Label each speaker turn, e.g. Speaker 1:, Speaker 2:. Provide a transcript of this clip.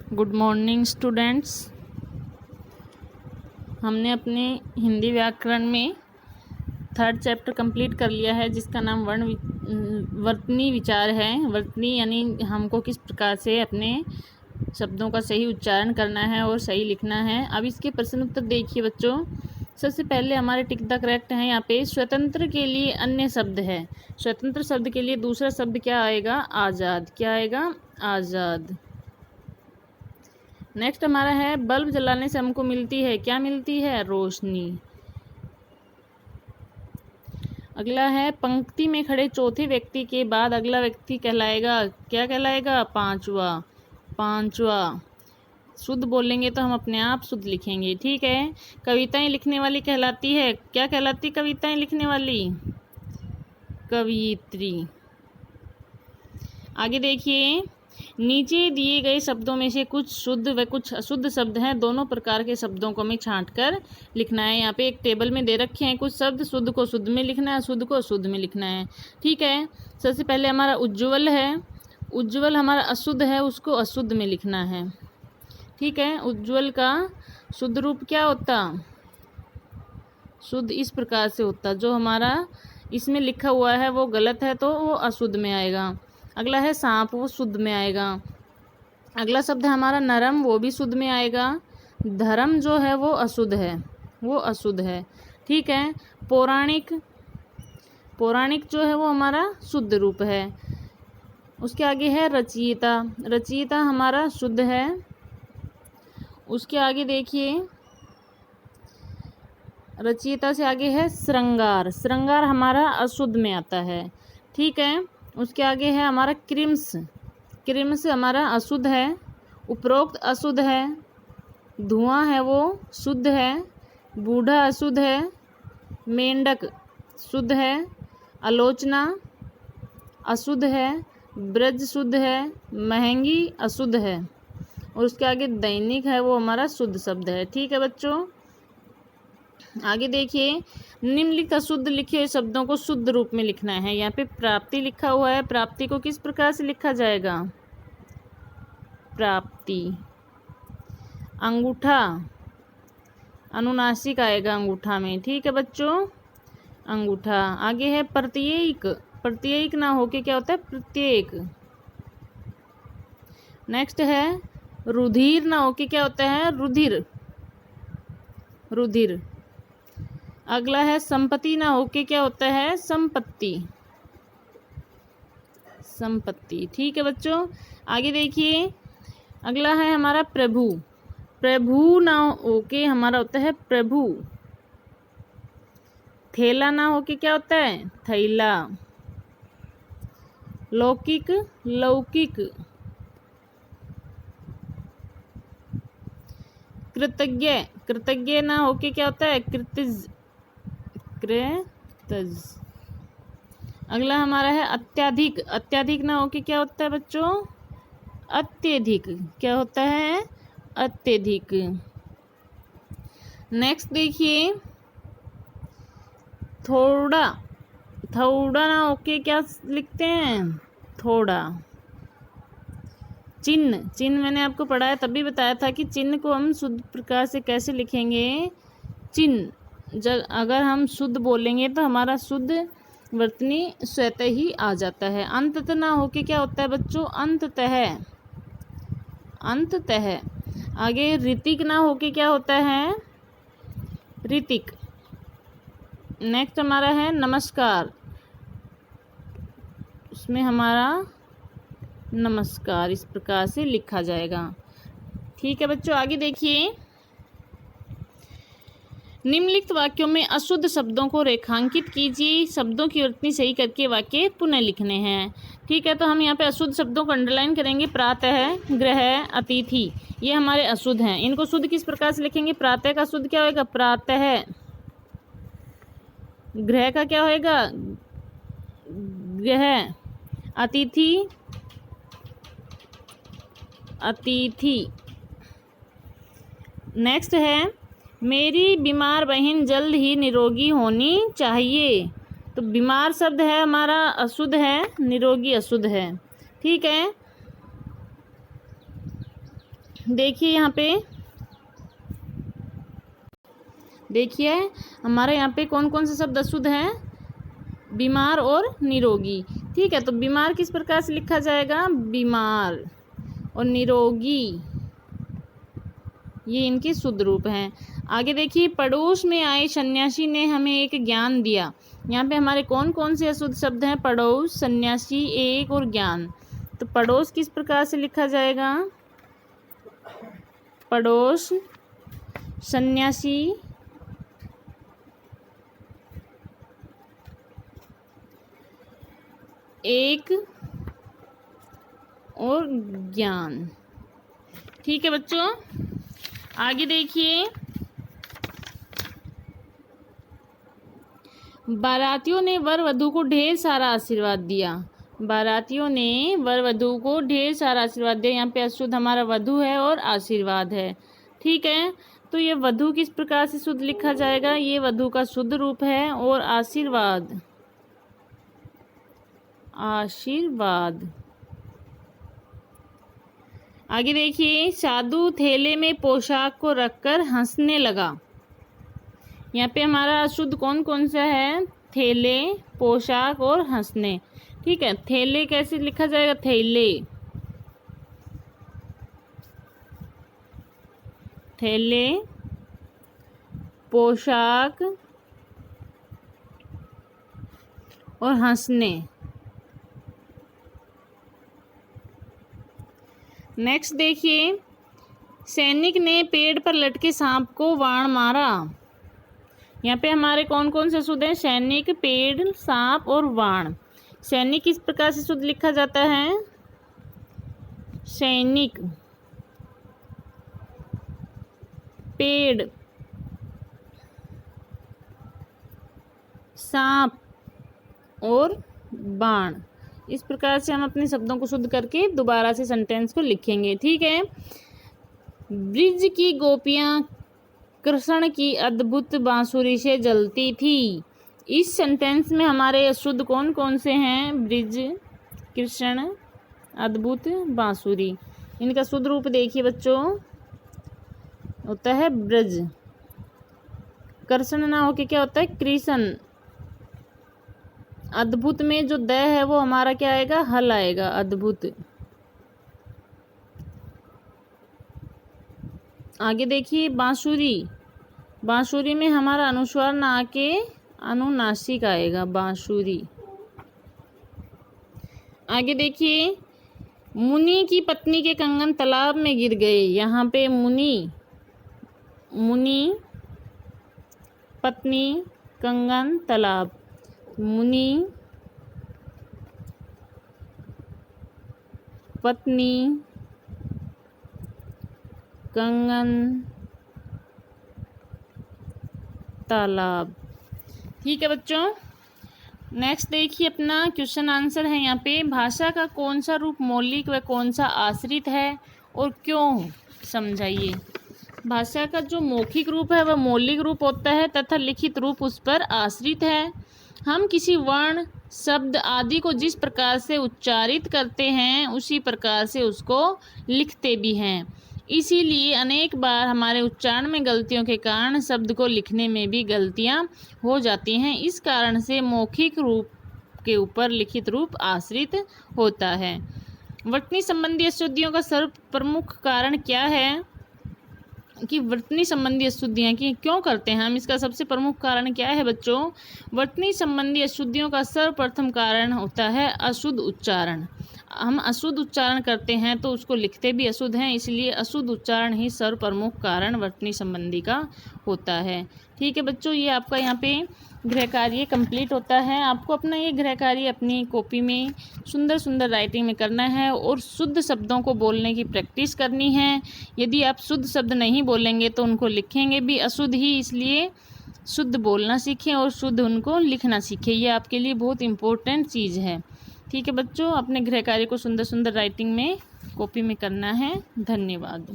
Speaker 1: Good morning students. हमने अपने हिंदी व्याकरण में 3rd चैप्टर कंप्लीट कर लिया है, जिसका नाम वर्तनी विचार है। वर्तनी यानी हमको किस प्रकार से अपने शब्दों का सही उच्चारण करना है और सही लिखना है। अब इसके प्रश्न उत्तर देखिए बच्चों। सबसे पहले हमारे टिक द करेक्ट है। यहाँ पे स्वतंत्र के लिए अन्य शब्द है। स्वतंत्र शब्द के लिए दूसरा शब्द क्या आएगा? आज़ाद। क्या आएगा? आज़ाद। नेक्स्ट हमारा है बल्ब जलाने से हमको मिलती है, क्या मिलती है? रोशनी। अगला है पंक्ति में खड़े चौथे व्यक्ति के बाद अगला व्यक्ति कहलाएगा, क्या कहलाएगा? पांचवा। पांचवा। शुद्ध बोलेंगे तो हम अपने आप शुद्ध लिखेंगे, ठीक है। कविताएं लिखने वाली कहलाती है, क्या कहलाती? कविताएं लिखने वाली कवियत्री। आगे देखिए, नीचे दिए गए शब्दों में से कुछ शुद्ध व कुछ अशुद्ध शब्द हैं। दोनों प्रकार के शब्दों को हमें छांट कर लिखना है। यहाँ पे एक टेबल में दे रखे हैं कुछ शब्द। शुद्ध को शुद्ध में लिखना है, अशुद्ध को अशुद्ध में लिखना है, ठीक है। सबसे पहले हमारा उज्ज्वल है। उज्ज्वल हमारा अशुद्ध है, उसको अशुद्ध में लिखना है, ठीक है। उज्ज्वल का शुद्ध रूप क्या होता? शुद्ध इस प्रकार से होता। जो हमारा इसमें लिखा हुआ है वो गलत है तो वो अशुद्ध में आएगा। अगला है सांप, वो शुद्ध में आएगा। अगला शब्द है हमारा नरम, वो भी शुद्ध में आएगा। धर्म जो है वो अशुद्ध है, वो अशुद्ध है, ठीक है। पौराणिक, पौराणिक जो है वो हमारा शुद्ध रूप है। उसके आगे है रचयिता। रचयिता हमारा शुद्ध है। उसके आगे देखिए, रचयिता से आगे है श्रृंगार। श्रृंगार हमारा अशुद्ध में आता है, ठीक है। उसके आगे है हमारा क्रिम्स। क्रिम्स हमारा अशुद्ध है, उपरोक्त अशुद्ध है। धुआं है वो शुद्ध है। बूढ़ा अशुद्ध है। मेंढक शुद्ध है। आलोचना अशुद्ध है। ब्रज शुद्ध है। महंगी अशुद्ध है। और उसके आगे दैनिक है, वो हमारा शुद्ध शब्द है, ठीक है बच्चों। आगे देखिए, निम्नलिखित अशुद्ध लिखे हुए शब्दों को शुद्ध रूप में लिखना है। यहाँ पे प्राप्ति लिखा हुआ है। प्राप्ति को किस प्रकार से लिखा जाएगा? प्राप्ति। अंगूठा अनुनासिक आएगा अंगूठा में, ठीक है बच्चों। अंगूठा। आगे है प्रत्येक। प्रत्येक ना होके क्या होता है? प्रत्येक। नेक्स्ट है रुधिर, ना होके क्या होता है? रुधिर। रुधिर। अगला है संपत्ति, ना होके क्या होता है? संपत्ति। संपत्ति, ठीक है बच्चों। आगे देखिए, अगला है हमारा प्रभु। प्रभु ना होके हमारा होता है प्रभु। थैला ना होके क्या होता है? थैला। लौकिक, लौकिक। कृतज्ञ, कृतज्ञ ना होके क्या होता है? कृतज। कृतज। अगला हमारा है अत्याधिक। अत्याधिक ना होके क्या होता है बच्चों? अत्यधिक। क्या होता है? अत्यधिक। नेक्स्ट देखिए, थोड़ा। थोड़ा ना होके क्या लिखते हैं? थोड़ा। चिन्ह। चिन्ह मैंने आपको पढ़ाया, तभी बताया था कि चिन्ह को हम शुद्ध प्रकार से कैसे लिखेंगे। चिन्ह अगर हम शुद्ध बोलेंगे तो हमारा शुद्ध वर्तनी स्वतः ही आ जाता है। अंततः ना होके क्या होता है बच्चों? अंततः। अंततः। आगे ऋतिक ना होके क्या होता है? ऋतिक। नेक्स्ट हमारा है नमस्कार। उसमें हमारा नमस्कार इस प्रकार से लिखा जाएगा, ठीक है बच्चों। आगे देखिए, निम्नलिखित वाक्यों में अशुद्ध शब्दों को रेखांकित कीजिए। शब्दों की वर्तनी सही करके वाक्य पुनः लिखने हैं, ठीक है। तो हम यहाँ पे अशुद्ध शब्दों को अंडरलाइन करेंगे। प्रातः, ग्रह, अतिथि, ये हमारे अशुद्ध हैं। इनको शुद्ध किस प्रकार से लिखेंगे? प्रातः का शुद्ध क्या होगा? प्रातः। ग्रह का क्या होएगा? ग्रह। अतिथि, अतिथि। नेक्स्ट है मेरी बीमार बहन जल्द ही निरोगी होनी चाहिए। तो बीमार शब्द है हमारा अशुद्ध है, निरोगी अशुद्ध है, ठीक है। देखिए यहाँ पे, देखिए हमारे यहाँ पे कौन कौन से शब्द अशुद्ध हैं, बीमार और निरोगी। ठीक है, तो बीमार किस प्रकार से लिखा जाएगा, बीमार, और निरोगी ये इनके शुद्ध रूप हैं। आगे देखिए, पड़ोस में आए सन्यासी ने हमें एक ज्ञान दिया। यहाँ पे हमारे कौन कौन से अशुद्ध शब्द हैं, पड़ोस, सन्यासी, एक और ज्ञान। तो पड़ोस किस प्रकार से लिखा जाएगा, पड़ोस, सन्यासी, एक और ज्ञान। ठीक है बच्चों, आगे देखिए, बारातियों ने वर वधू को ढेर सारा आशीर्वाद दिया। बारातियों ने वर वधू को ढेर सारा आशीर्वाद दिया। यहाँ पे अशुद्ध हमारा वधू है और आशीर्वाद है। ठीक है, तो ये वधू किस प्रकार से शुद्ध लिखा जाएगा, ये वधू का शुद्ध रूप है, और आशीर्वाद, आशीर्वाद। आगे देखिए, साधु थैले में पोशाक को रखकर हंसने लगा। यहाँ पे हमारा अशुद्ध कौन कौन सा है, थैले, पोशाक और हंसने। ठीक है, थैले कैसे लिखा जाएगा, थैले, थैले, पोशाक और हंसने। नेक्स्ट देखिए, सैनिक ने पेड़ पर लटके सांप को वाण मारा। यहाँ पे हमारे कौन कौन से शुद्ध हैं, सैनिक, पेड़, सांप और वाण। सैनिक किस प्रकार से शुद्ध लिखा जाता है, सैनिक, पेड़, सांप और बाण। इस प्रकार से हम अपने शब्दों को शुद्ध करके दोबारा से सेंटेंस को लिखेंगे। ठीक है, ब्रिज की गोपियां कृष्ण की अद्भुत बांसुरी से जलती थी। इस सेंटेंस में हमारे अशुद्ध कौन कौन से हैं, ब्रिज, कृष्ण, अद्भुत, बांसुरी। इनका शुद्ध रूप देखिए बच्चों, होता है ब्रज। कृष्ण ना होके क्या होता है, कृष्ण। अद्भुत में जो द है वो हमारा क्या आएगा, हल आएगा, अद्भुत। आगे देखिए, बांसुरी। बांसुरी में हमारा अनुस्वार ना आके अनुनासिक आएगा, बांसुरी। आगे देखिए, मुनि की पत्नी के कंगन तालाब में गिर गए। यहाँ पे मुनि, मुनि, पत्नी, कंगन, तालाब। मुनि, पत्नी, कंगन, तालाब। ठीक है बच्चों, नेक्स्ट देखिए, अपना क्वेश्चन आंसर है यहाँ पे, भाषा का कौन सा रूप मौलिक व कौन सा आश्रित है और क्यों, समझाइए। भाषा का जो मौखिक रूप है वह मौलिक रूप होता है तथा लिखित रूप उस पर आश्रित है। हम किसी वर्ण, शब्द आदि को जिस प्रकार से उच्चारित करते हैं उसी प्रकार से उसको लिखते भी हैं। इसीलिए अनेक बार हमारे उच्चारण में गलतियों के कारण शब्द को लिखने में भी गलतियां हो जाती हैं। इस कारण से मौखिक रूप के ऊपर लिखित रूप आश्रित होता है। वर्तनी संबंधी अशुद्धियों का सर्व प्रमुख कारण क्या है, कि वर्तनी संबंधी अशुद्धियाँ की क्यों करते हैं हम, इसका सबसे प्रमुख कारण क्या है बच्चों, वर्तनी संबंधी अशुद्धियों का सर्वप्रथम कारण होता है अशुद्ध उच्चारण। हम अशुद्ध उच्चारण करते हैं तो उसको लिखते भी अशुद्ध हैं, इसलिए अशुद्ध उच्चारण ही सर्व प्रमुख कारण वर्तनी संबंधी का होता है। ठीक है बच्चों, ये आपका यहाँ पे गृह कार्य कंप्लीट होता है। आपको अपना ये गृह कार्य अपनी कॉपी में सुंदर सुंदर राइटिंग में करना है और शुद्ध शब्दों को बोलने की प्रैक्टिस करनी है। यदि आप शुद्ध शब्द नहीं बोलेंगे तो उनको लिखेंगे भी अशुद्ध ही, इसलिए शुद्ध बोलना सीखें और शुद्ध उनको लिखना सीखें। ये आपके लिए बहुत इम्पोर्टेंट चीज़ है। ठीक है बच्चों, अपने गृह कार्य को सुंदर सुंदर राइटिंग में कॉपी में करना है। धन्यवाद।